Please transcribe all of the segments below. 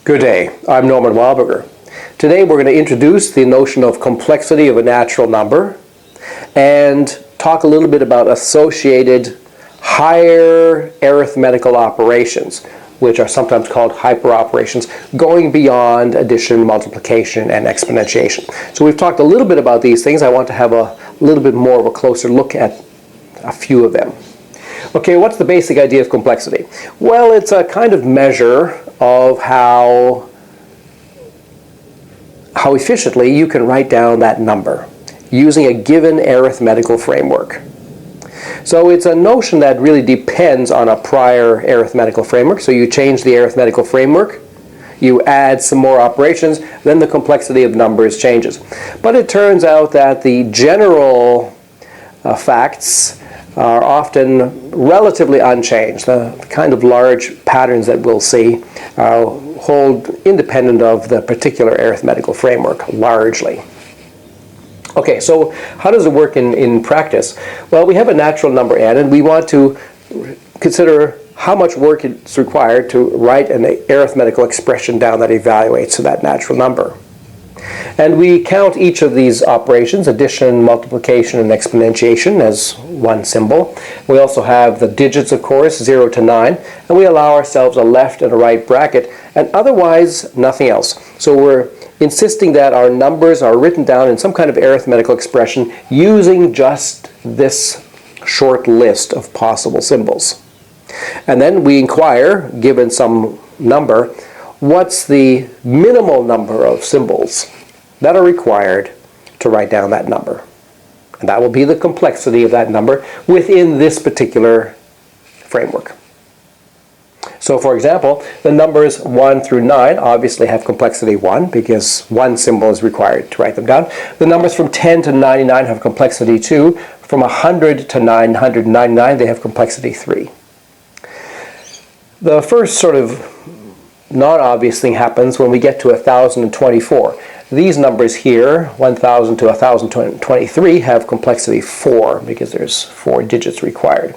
Good day, I'm Norman Wildberger. Today we're going to introduce the notion of complexity of a natural number and talk a little bit about associated higher arithmetical operations, which are sometimes called hyperoperations, going beyond addition, multiplication, and exponentiation. So we've talked a little bit about these things. I want to have a little bit more of a closer look at a few of them. Okay, what's the basic idea of complexity? Well, it's a kind of measure of how efficiently you can write down that number using a given arithmetical framework. So it's a notion that really depends on a prior arithmetical framework. So you change the arithmetical framework, you add some more operations, then the complexity of numbers changes. But it turns out that the general facts are often relatively unchanged. The kind of large patterns that we'll see hold independent of the particular arithmetical framework, largely. Okay, so how does it work in practice? Well, we have a natural number n, and we want to consider how much work is required to write an arithmetical expression down that evaluates to that natural number. And we count each of these operations, addition, multiplication, and exponentiation, as one symbol. We also have the digits, of course, 0 to 9, and we allow ourselves a left and a right bracket, and otherwise nothing else. So we're insisting that our numbers are written down in some kind of arithmetical expression using just this short list of possible symbols. And then we inquire, given some number, what's the minimal number of symbols that are required to write down that number. And that will be the complexity of that number within this particular framework. So for example, the numbers 1 through 9 obviously have complexity 1 because one symbol is required to write them down. The numbers from 10 to 99 have complexity 2. From 100 to 999 they have complexity 3. The first sort of non-obvious thing happens when we get to 1024. These numbers here, 1000 to 1023, have complexity 4 because there's 4 digits required.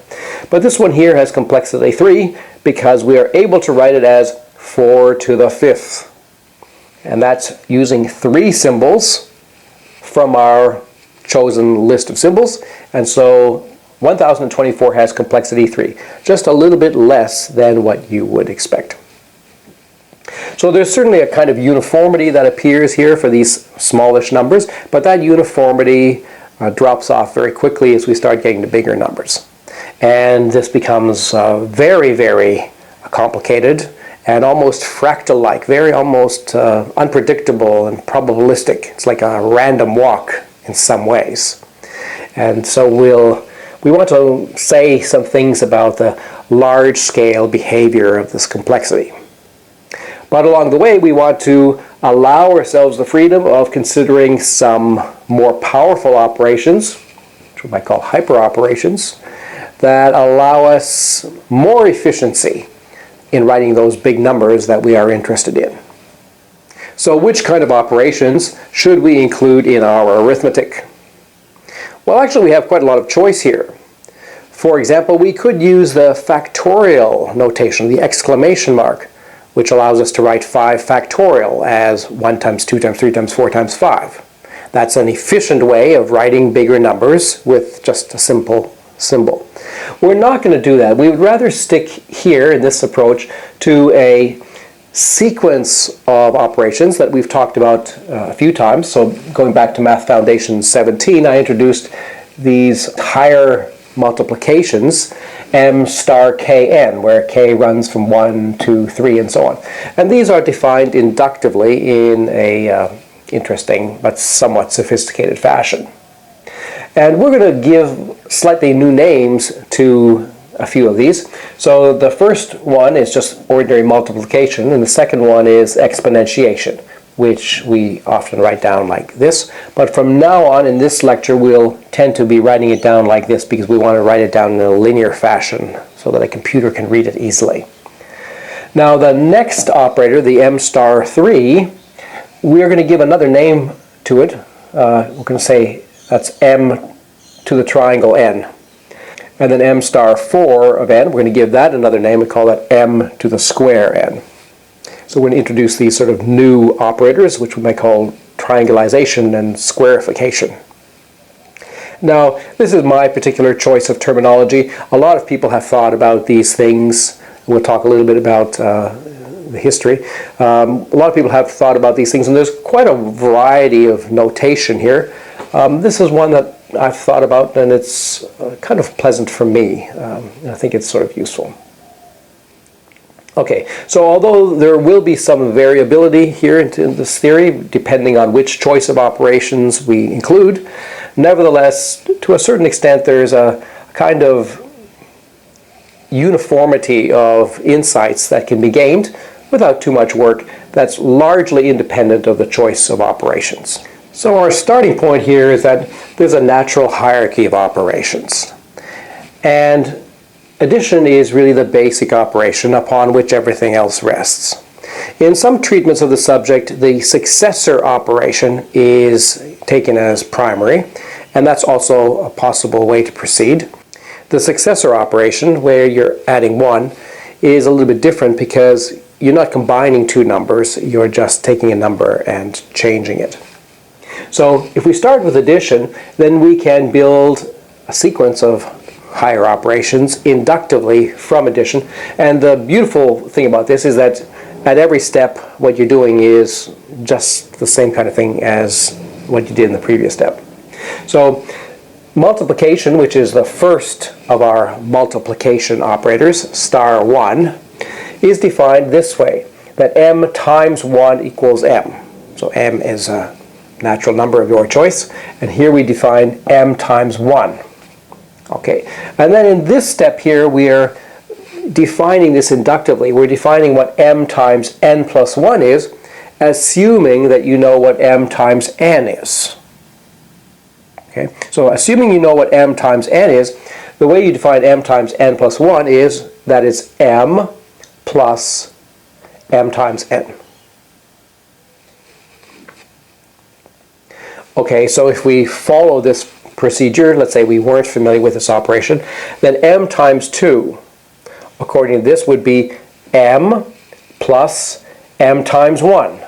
But this one here has complexity 3 because we are able to write it as 4 to the 5th. And that's using 3 symbols from our chosen list of symbols. And so 1024 has complexity 3, just a little bit less than what you would expect. So there's certainly a kind of uniformity that appears here for these smallish numbers, but that uniformity drops off very quickly as we start getting to bigger numbers. And this becomes very, very complicated and almost fractal-like, very almost unpredictable and probabilistic. It's like a random walk in some ways. And so we want to say some things about the large-scale behavior of this complexity. But along the way, we want to allow ourselves the freedom of considering some more powerful operations, which we might call hyperoperations, that allow us more efficiency in writing those big numbers that we are interested in. So which kind of operations should we include in our arithmetic? Well, actually, we have quite a lot of choice here. For example, we could use the factorial notation, the exclamation mark, which allows us to write 5 factorial as 1 times 2 times 3 times 4 times 5. That's an efficient way of writing bigger numbers with just a simple symbol. We're not going to do that. We would rather stick here in this approach to a sequence of operations that we've talked about a few times. So going back to Math Foundation 17, I introduced these higher multiplications, m star kn, where k runs from 1 to 3 and so on. And these are defined inductively in a interesting but somewhat sophisticated fashion. And we're going to give slightly new names to a few of these. So the first one is just ordinary multiplication, and the second one is exponentiation, which we often write down like this. But from now on in this lecture, we'll tend to be writing it down like this because we want to write it down in a linear fashion so that a computer can read it easily. Now the next operator, the m star 3, we're going to give another name to it. We're going to say that's m to the triangle n. And then m star 4 of n, we're going to give that another name. We call that m to the square n. So we're going to introduce these sort of new operators, which we might call triangulation and squarification. Now, this is my particular choice of terminology. A lot of people have thought about these things. We'll talk a little bit about the history. A lot of people have thought about these things, and there's quite a variety of notation here. This is one that I've thought about, and it's kind of pleasant for me. I think it's sort of useful. Okay, so although there will be some variability here in this theory, depending on which choice of operations we include, nevertheless, to a certain extent, there's a kind of uniformity of insights that can be gained without too much work that's largely independent of the choice of operations. So our starting point here is that there's a natural hierarchy of operations. And addition is really the basic operation upon which everything else rests. In some treatments of the subject, the successor operation is taken as primary, and that's also a possible way to proceed. The successor operation, where you're adding 1, is a little bit different because you're not combining two numbers, you're just taking a number and changing it. So if we start with addition, then we can build a sequence of higher operations inductively from addition. And the beautiful thing about this is that at every step, what you're doing is just the same kind of thing as what you did in the previous step. So multiplication, which is the first of our multiplication operators, star 1, is defined this way, that m times 1 equals m. So m is a natural number of your choice, and here we define m times 1. Okay, and then in this step here we are defining this inductively. We're defining what m times n plus 1 is, assuming that you know what m times n is. Okay, so assuming you know what m times n is, the way you define m times n plus 1 is that it's m plus m times n. Okay, so if we follow this procedure, let's say we weren't familiar with this operation, then m times 2, according to this, would be m plus m times 1.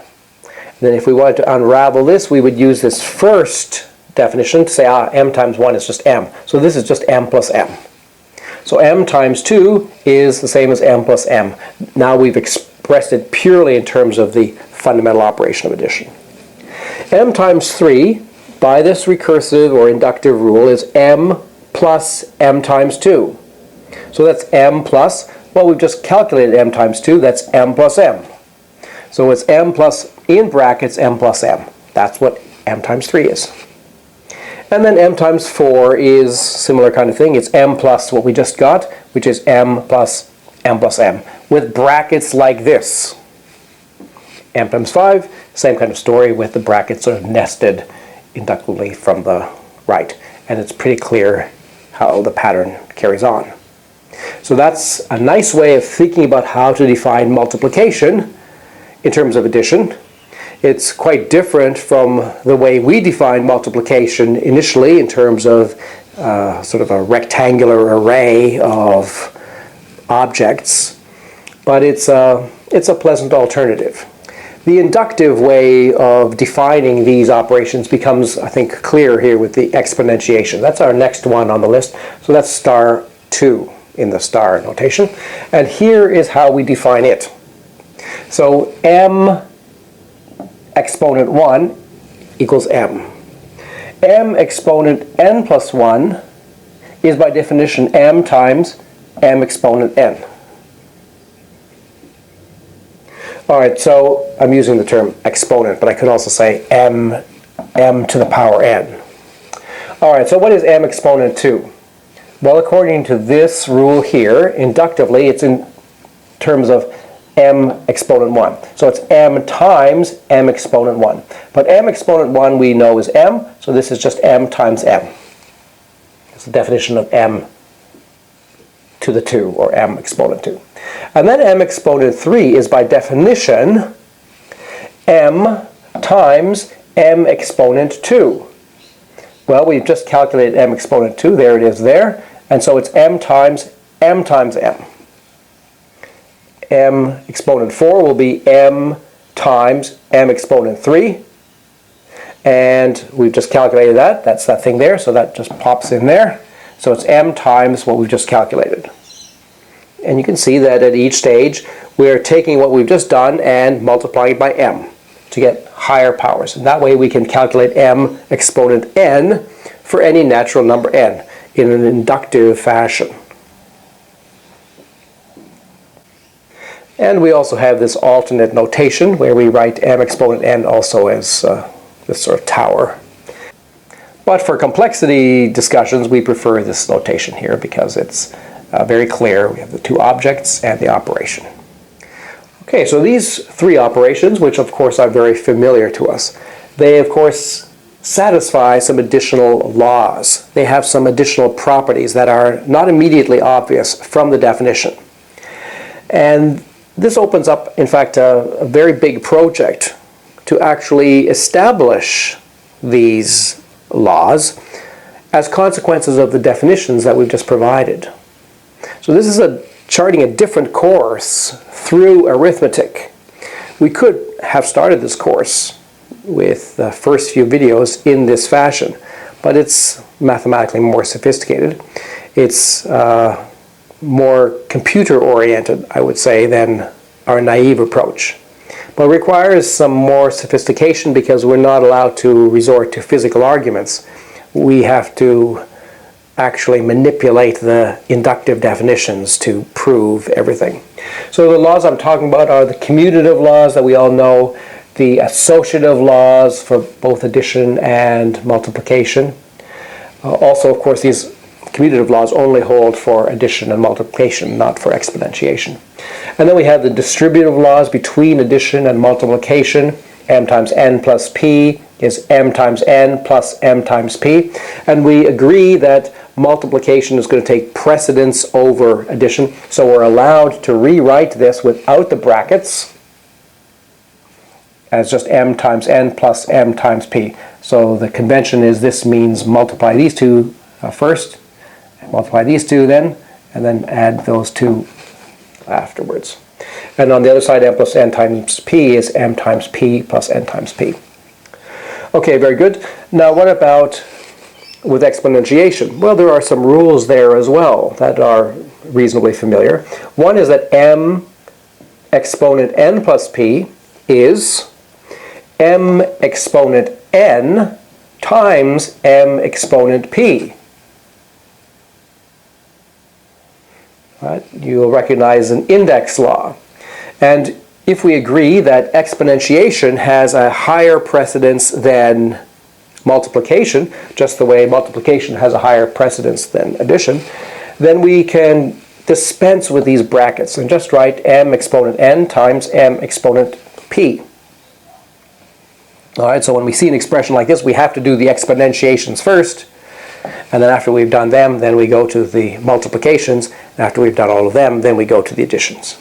Then if we wanted to unravel this, we would use this first definition to say, m times 1 is just m. So this is just m plus m. So m times 2 is the same as m plus m. Now we've expressed it purely in terms of the fundamental operation of addition. M times 3, by this recursive or inductive rule, is m plus m times 2. So that's m plus, well, we've just calculated m times 2, that's m plus m. So it's m plus, in brackets, m plus m. That's what m times 3 is. And then m times 4 is similar kind of thing. It's m plus what we just got, which is m plus m, with brackets like this. M times 5, same kind of story with the brackets sort of nested inductively from the right. And it's pretty clear how the pattern carries on. So that's a nice way of thinking about how to define multiplication in terms of addition. It's quite different from the way we define multiplication initially in terms of sort of a rectangular array of objects, but it's a pleasant alternative. The inductive way of defining these operations becomes, I think, clear here with the exponentiation. That's our next one on the list. So that's star 2 in the star notation. And here is how we define it. So m exponent 1 equals m. M exponent n plus 1 is by definition m times m exponent n. Alright, so I'm using the term exponent, but I could also say m to the power n. Alright, so what is m exponent 2? Well, according to this rule here, inductively, it's in terms of m exponent 1. So it's m times m exponent 1. But m exponent 1 we know is m, so this is just m times m. It's the definition of m to the 2, or m exponent 2. And then m exponent 3 is by definition m times m exponent 2. Well, we've just calculated m exponent 2, there it is there, and so it's m times m times m. m exponent 4 will be m times m exponent 3. And we've just calculated that. That's that thing there, so that just pops in there. So it's m times what we've just calculated. And you can see that at each stage, we're taking what we've just done and multiplying it by m to get higher powers. And that way we can calculate m exponent n for any natural number n in an inductive fashion. And we also have this alternate notation where we write m exponent n also as this sort of tower. But for complexity discussions, we prefer this notation here because it's very clear. We have the two objects and the operation. Okay, so these three operations, which of course are very familiar to us, they of course satisfy some additional laws. They have some additional properties that are not immediately obvious from the definition. And this opens up, in fact, a very big project to actually establish these laws as consequences of the definitions that we've just provided. So this is charting a different course through arithmetic. We could have started this course with the first few videos in this fashion, but it's mathematically more sophisticated. It's more computer-oriented, I would say, than our naive approach. But it requires some more sophistication because we're not allowed to resort to physical arguments. We have to actually manipulate the inductive definitions to prove everything. So the laws I'm talking about are the commutative laws that we all know, the associative laws for both addition and multiplication. Also, of course, these commutative laws only hold for addition and multiplication, not for exponentiation. And then we have the distributive laws between addition and multiplication. M times n plus p is m times n plus m times p. And we agree that multiplication is going to take precedence over addition. So we're allowed to rewrite this without the brackets as just m times n plus m times p. So the convention is this means multiply these two first, multiply these two then, and then add those two afterwards. And on the other side, m plus n times p is m times p plus n times p. Okay, very good. Now what about with exponentiation? Well, there are some rules there as well that are reasonably familiar. One is that m exponent n plus p is m exponent n times m exponent p. Right? You'll recognize an index law. And if we agree that exponentiation has a higher precedence than multiplication, just the way multiplication has a higher precedence than addition, then we can dispense with these brackets and just write m exponent n times m exponent p. All right, so when we see an expression like this, we have to do the exponentiations first. And then after we've done them, then we go to the multiplications. And after we've done all of them, then we go to the additions.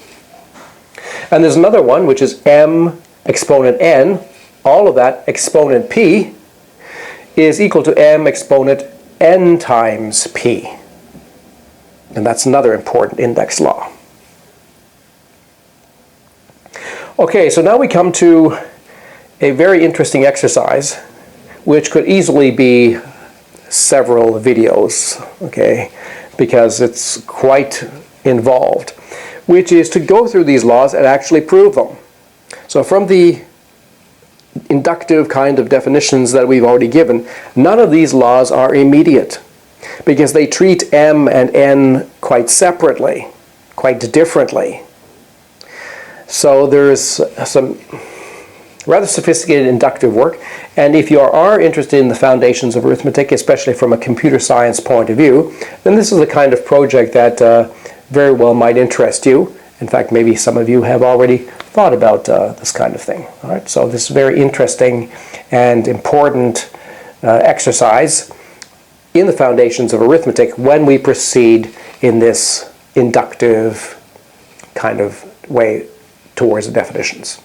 And there's another one, which is m exponent n, all of that exponent p, is equal to m exponent n times p. And that's another important index law. Okay, so now we come to a very interesting exercise, which could easily be several videos, okay, because it's quite involved, which is to go through these laws and actually prove them. So from the inductive kind of definitions that we've already given, none of these laws are immediate because they treat m and n quite separately, quite differently. So there's some rather sophisticated inductive work, and if you are interested in the foundations of arithmetic, especially from a computer science point of view, then this is the kind of project that very well might interest you. In fact, maybe some of you have already thought about this kind of thing. All right, so this is very interesting and important exercise in the foundations of arithmetic when we proceed in this inductive kind of way towards the definitions.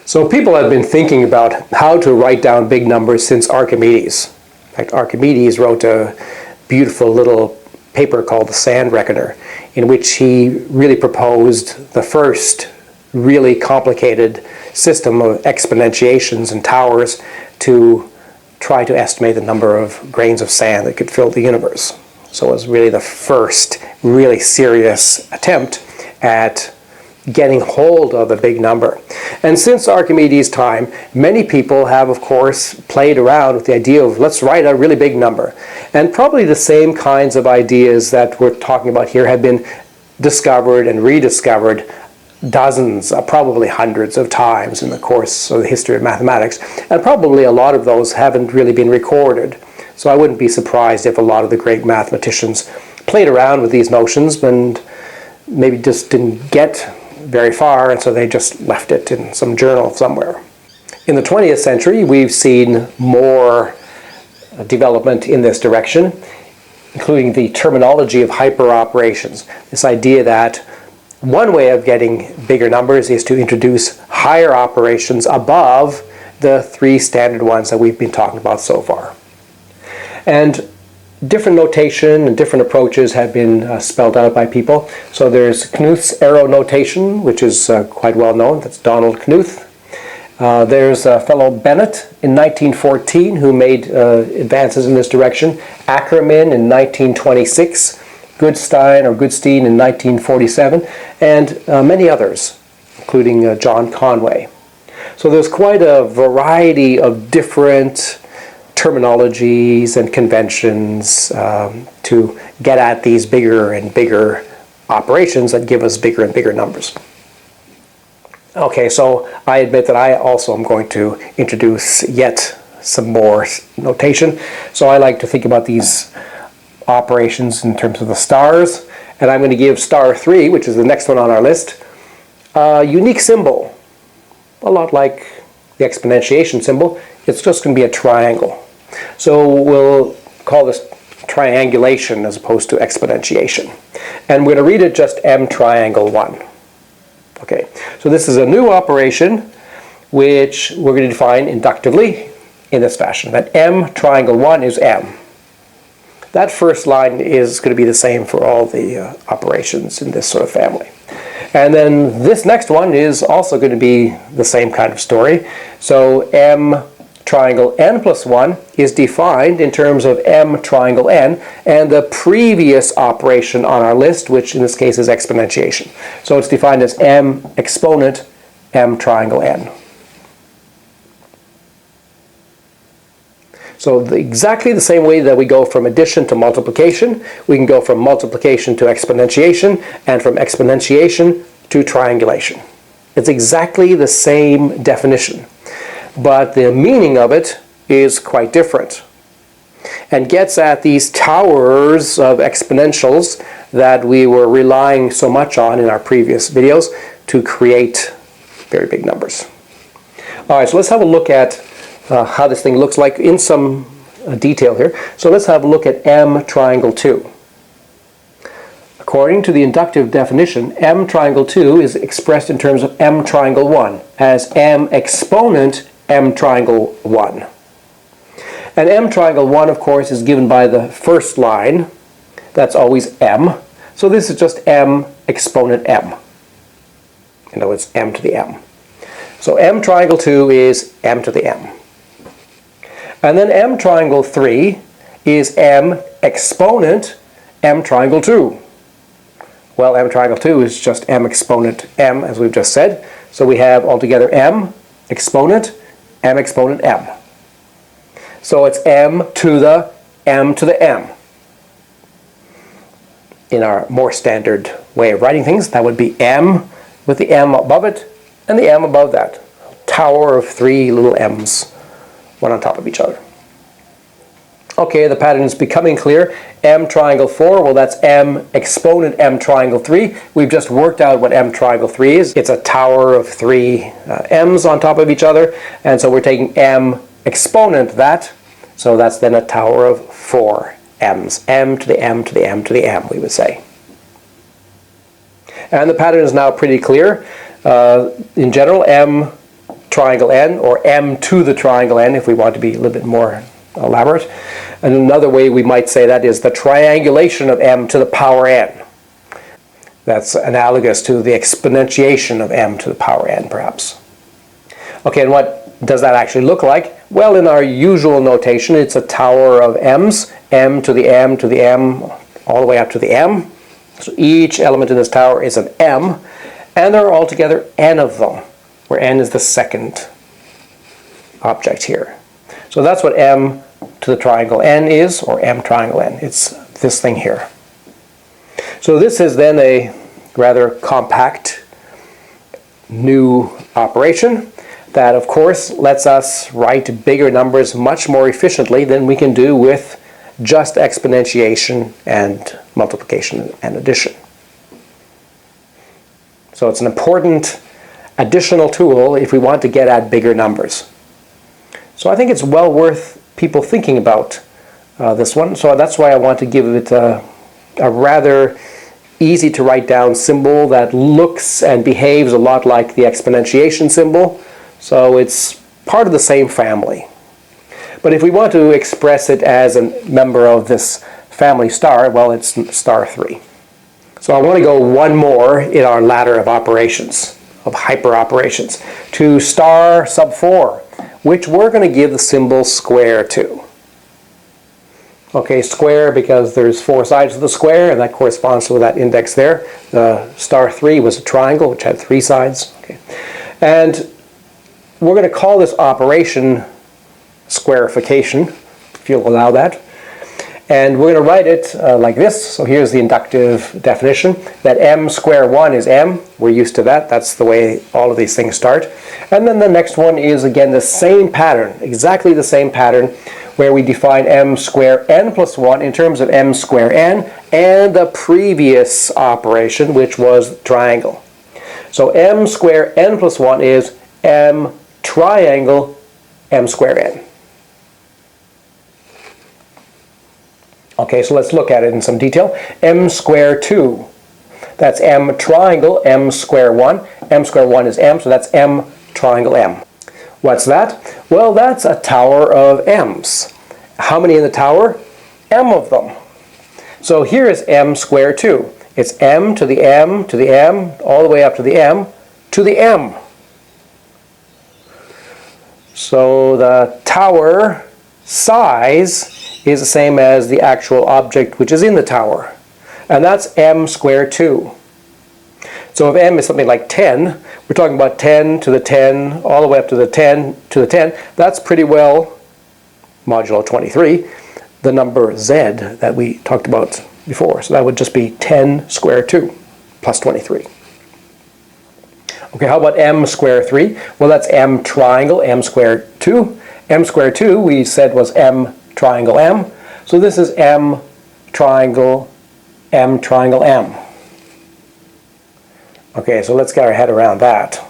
So people have been thinking about how to write down big numbers since Archimedes. In fact, Archimedes wrote a beautiful little paper called The Sand Reckoner, in which he really proposed the first really complicated system of exponentiations and towers to try to estimate the number of grains of sand that could fill the universe. So it was really the first really serious attempt at getting hold of a big number. And since Archimedes' time, many people have, of course, played around with the idea of let's write a really big number. And probably the same kinds of ideas that we're talking about here have been discovered and rediscovered dozens, probably hundreds of times in the course of the history of mathematics. And probably a lot of those haven't really been recorded. So I wouldn't be surprised if a lot of the great mathematicians played around with these notions and maybe just didn't get very far, and so they just left it in some journal somewhere. In the 20th century, we've seen more development in this direction, including the terminology of hyperoperations. This idea that one way of getting bigger numbers is to introduce higher operations above the three standard ones that we've been talking about so far. And different notation and different approaches have been spelled out by people. So there's Knuth's arrow notation, which is quite well known. That's Donald Knuth. There's a fellow Bennett in 1914 who made advances in this direction. Ackermann in 1926. Goodstein in 1947. And many others, including John Conway. So there's quite a variety of different terminologies and conventions to get at these bigger and bigger operations that give us bigger and bigger numbers. Okay, so I admit that I also am going to introduce yet some more notation. So I like to think about these operations in terms of the stars, and I'm going to give star 3, which is the next one on our list, a unique symbol, a lot like the exponentiation symbol. It's just going to be a triangle. So we'll call this triangulation as opposed to exponentiation. And we're going to read it just m triangle 1. Okay, so this is a new operation which we're going to define inductively in this fashion, that m triangle 1 is m. That first line is going to be the same for all the operations in this sort of family. And then this next one is also going to be the same kind of story. So m triangle n plus 1 is defined in terms of m triangle n and the previous operation on our list, which in this case is exponentiation. So it's defined as m exponent m triangle n. So exactly the same way that we go from addition to multiplication, we can go from multiplication to exponentiation, and from exponentiation to triangulation. It's exactly the same definition, but the meaning of it is quite different and gets at these towers of exponentials that we were relying so much on in our previous videos to create very big numbers. All right, so let's have a look at how this thing looks like in some detail here. So let's have a look at m triangle 2. According to the inductive definition, m triangle 2 is expressed in terms of m triangle 1 as m exponent m triangle 1. And m triangle 1, of course, is given by the first line. That's always m. So this is just m exponent m. You know, it's m to the m. So m triangle 2 is m to the m. And then m triangle 3 is m exponent m triangle 2. Well, m triangle 2 is just m exponent m, as we've just said. So we have altogether m exponent m. So it's m to the m to the m. In our more standard way of writing things, that would be m with the m above it and the m above that. Tower of 3 little m's, one on top of each other. Okay, the pattern is becoming clear. M triangle 4, well, that's m exponent m triangle 3. We've just worked out what m triangle 3 is. It's a tower of 3 m's on top of each other, and so we're taking m exponent that, so that's then a tower of 4 m's. M to the m to the m to the m, we would say. And the pattern is now pretty clear. In general, m triangle n, or m to the triangle n, if we want to be a little bit more elaborate, And another way we might say that is the triangulation of m to the power n. That's analogous to the exponentiation of m to the power n, perhaps. Okay, and what does that actually look like? Well, in our usual notation, it's a tower of m's, m to the m to the m, all the way up to the m. So each element in this tower is an m, and there are altogether n of them, where n is the second object here. So that's what m to the triangle n is, or m triangle n. It's this thing here. So this is then a rather compact new operation that, of course, lets us write bigger numbers much more efficiently than we can do with just exponentiation and multiplication and addition. So it's an important additional tool if we want to get at bigger numbers. So I think it's well worth people thinking about this one. So that's why I want to give it a rather easy to write down symbol that looks and behaves a lot like the exponentiation symbol. So it's part of the same family. But if we want to express it as a member of this family star, well, it's star 3. So I want to go one more in our ladder of operations, of hyperoperations, to star sub 4, which we're going to give the symbol square to. Okay, square because there's 4 sides to the square, and that corresponds to that index there. The star 3 was a triangle which had 3 sides. Okay. And we're going to call this operation squarification, if you'll allow that. And we're going to write it like this. So here's the inductive definition, that m square 1 is m. We're used to that. That's the way all of these things start. And then the next one is, again, the same pattern, exactly the same pattern, where we define m square n plus 1 in terms of m square n and the previous operation, which was triangle. So m square n plus 1 is m triangle m square n. Okay, so let's look at it in some detail. M square 2, that's m triangle m square 1. M square 1 is m, so that's m triangle m. What's that? Well, that's a tower of m's. How many in the tower? M of them. So here is m square 2. It's m to the m to the m, all the way up to the m to the m. So the tower size is the same as the actual object which is in the tower. And that's m squared 2. So if m is something like 10, we're talking about 10 to the 10, all the way up to the 10 to the 10. That's pretty well, modulo 23, the number z that we talked about before. So that would just be 10 squared 2 plus 23. Okay, how about m squared 3? Well, that's m triangle m squared 2. M squared 2 we said was m triangle m. So this is m triangle m. Okay, so let's get our head around that.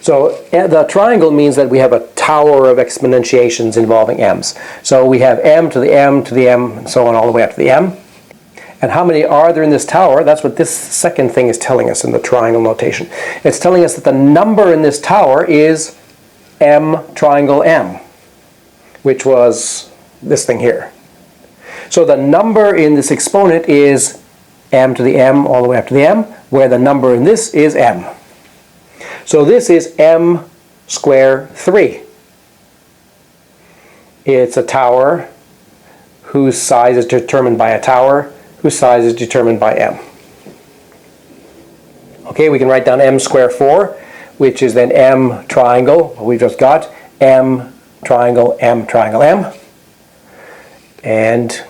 So the triangle means that we have a tower of exponentiations involving m's. So we have m to the m to the m and so on all the way up to the m. And how many are there in this tower? That's what this second thing is telling us in the triangle notation. It's telling us that the number in this tower is m triangle m, which was this thing here. So the number in this exponent is m to the m all the way up to the m, where the number in this is m. So this is m squared 3. It's a tower whose size is determined by a tower whose size is determined by m. Okay, we can write down m squared 4, which is then m triangle, what we just got, m triangle m. And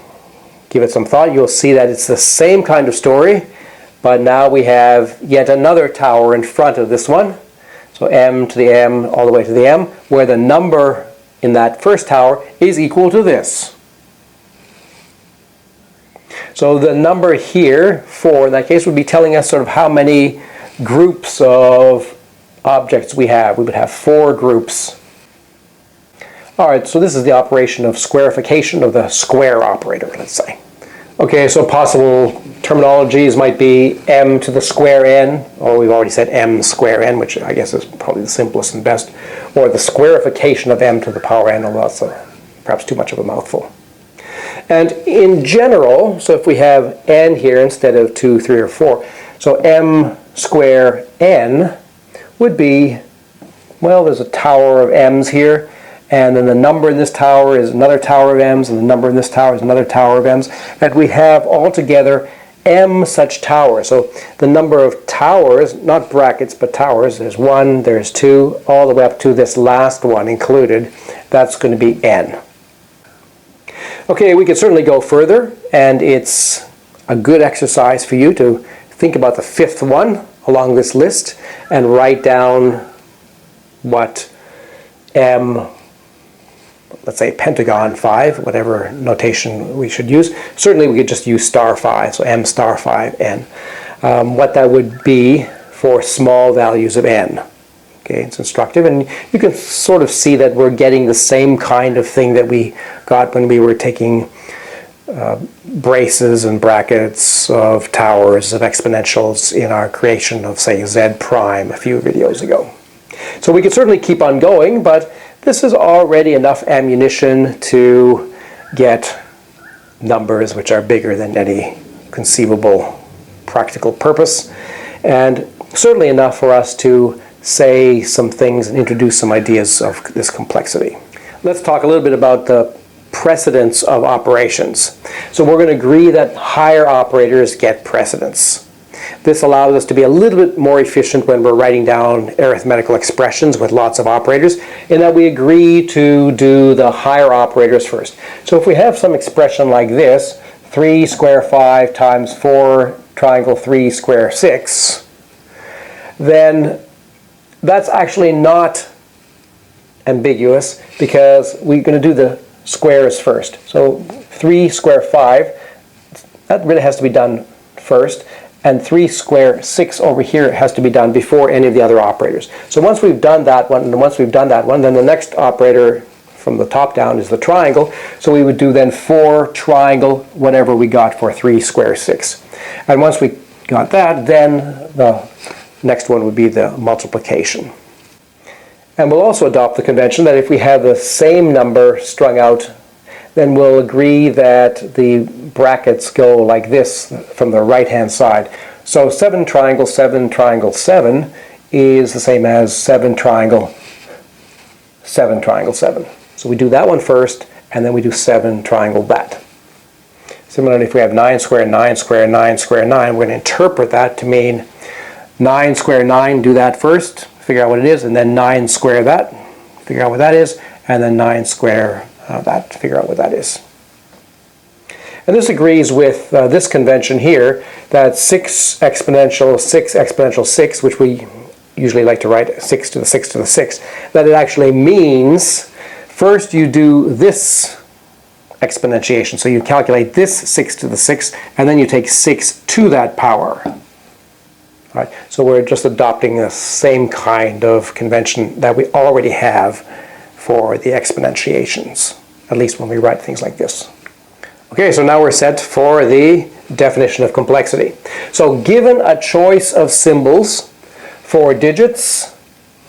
give it some thought, you'll see that it's the same kind of story, but now we have yet another tower in front of this one. So m to the m all the way to the m, where the number in that first tower is equal to this. So the number here, 4 in that case, would be telling us sort of how many groups of objects we have. We would have 4 groups. Alright, so this is the operation of squarification of the square operator, let's say. Okay, so possible terminologies might be m to the square n, or we've already said m square n, which I guess is probably the simplest and best, or the squarification of m to the power n, although that's perhaps too much of a mouthful. And in general, so if we have n here instead of 2, 3, or 4, so m square n would be, well, there's a tower of m's here, and then the number in this tower is another tower of m's, and the number in this tower is another tower of m's, and we have altogether m such towers. So the number of towers, not brackets, but towers, there's 1, there's 2, all the way up to this last one included, that's going to be n. Okay, we could certainly go further, and it's a good exercise for you to think about the fifth one along this list and write down what m, let's say pentagon 5, whatever notation we should use. Certainly we could just use star 5, so m star 5 n. What that would be for small values of n. Okay, it's instructive, and you can sort of see that we're getting the same kind of thing that we got when we were taking braces and brackets of towers of exponentials in our creation of, say, z prime a few videos ago. So we could certainly keep on going, but this is already enough ammunition to get numbers which are bigger than any conceivable practical purpose, and certainly enough for us to say some things and introduce some ideas of this complexity. Let's talk a little bit about the precedence of operations. So we're going to agree that higher operators get precedence. This allows us to be a little bit more efficient when we're writing down arithmetical expressions with lots of operators, in that we agree to do the higher operators first. So if we have some expression like this, 3 square 5 times 4 triangle 3 square 6, then that's actually not ambiguous, because we're going to do the squares first. So 3 square 5, that really has to be done first, and 3 square 6 over here has to be done before any of the other operators. So once we've done that one, then the next operator from the top down is the triangle. So we would do then 4 triangle whatever we got for 3 square 6. And once we got that, then the next one would be the multiplication. And we'll also adopt the convention that if we have the same number strung out, then we'll agree that the brackets go like this from the right-hand side. So 7 triangle 7 triangle 7 is the same as 7 triangle 7 triangle 7. So we do that one first, and then we do 7 triangle that. Similarly, if we have 9 square 9 square 9 square 9, we're going to interpret that to mean 9 square 9, do that first, figure out what it is, and then 9 square that, figure out what that is, and then 9 square that, figure out what that is. And this agrees with this convention here, that 6 exponential 6, which we usually like to write 6 to the 6 to the 6, that it actually means first you do this exponentiation. So you calculate this 6 to the 6, and then you take 6 to that power. Right? So we're just adopting the same kind of convention that we already have for the exponentiations, at least when we write things like this. Okay, so now we're set for the definition of complexity. So given a choice of symbols for digits,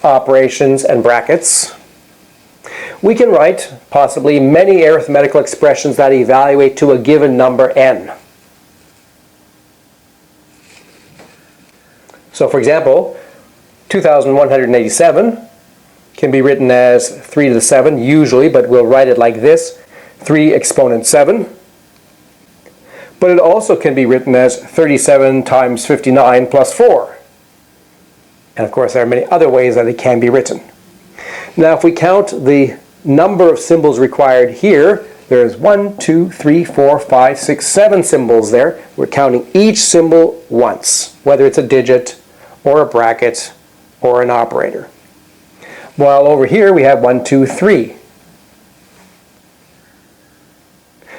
operations, and brackets, we can write possibly many arithmetical expressions that evaluate to a given number n. So for example, 2,187 can be written as 3 to the 7 usually, but we'll write it like this, 3 exponent 7. But it also can be written as 37 times 59 plus 4. And of course there are many other ways that it can be written. Now if we count the number of symbols required here, there's 1, 2, 3, 4, 5, 6, 7 symbols there. We're counting each symbol once, whether it's a digit or a bracket or an operator. While over here we have 1, 2, 3.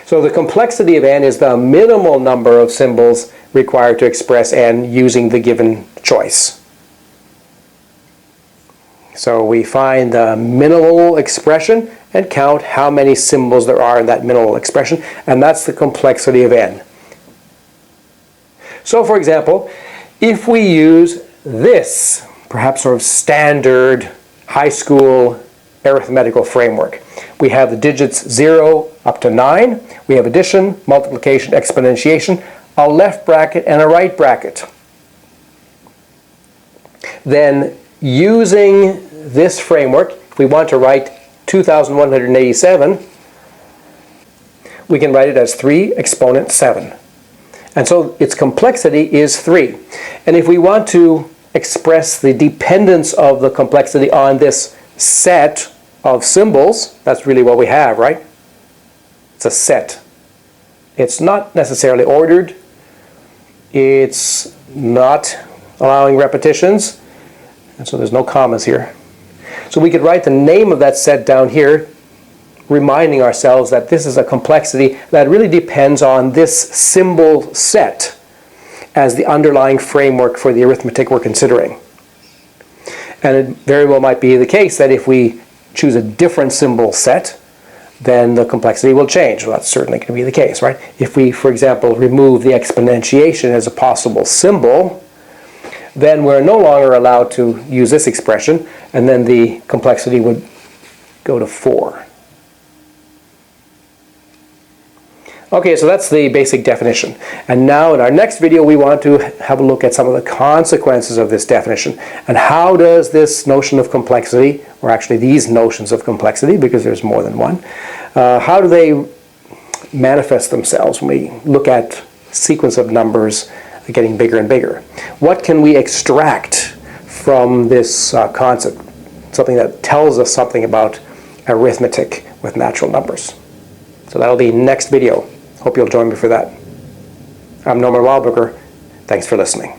So the complexity of n is the minimal number of symbols required to express n using the given choice. So we find the minimal expression and count how many symbols there are in that minimal expression, and that's the complexity of n. So for example, if we use this, perhaps sort of standard high school arithmetical framework, We have the digits 0 up to 9. We have addition, multiplication, exponentiation, a left bracket and a right bracket. Then using this framework, if we want to write 2,187, we can write it as 3 exponent 7. And so its complexity is 3. And if we want to express the dependence of the complexity on this set of symbols, that's really what we have, right? It's a set. It's not necessarily ordered. It's not allowing repetitions. And so there's no commas here. So we could write the name of that set down here, reminding ourselves that this is a complexity that really depends on this symbol set as the underlying framework for the arithmetic we're considering. And it very well might be the case that if we choose a different symbol set, then the complexity will change. Well, that's certainly going to be the case, right? If we, for example, remove the exponentiation as a possible symbol, then we're no longer allowed to use this expression, and then the complexity would go to 4. Okay, so that's the basic definition. And now in our next video we want to have a look at some of the consequences of this definition. And how does this notion of complexity, or actually these notions of complexity, because there's more than one, how do they manifest themselves when we look at sequence of numbers getting bigger and bigger? What can we extract from this concept? Something that tells us something about arithmetic with natural numbers. So that'll be next video. Hope you'll join me for that. I'm Norman Wildberger. Thanks for listening.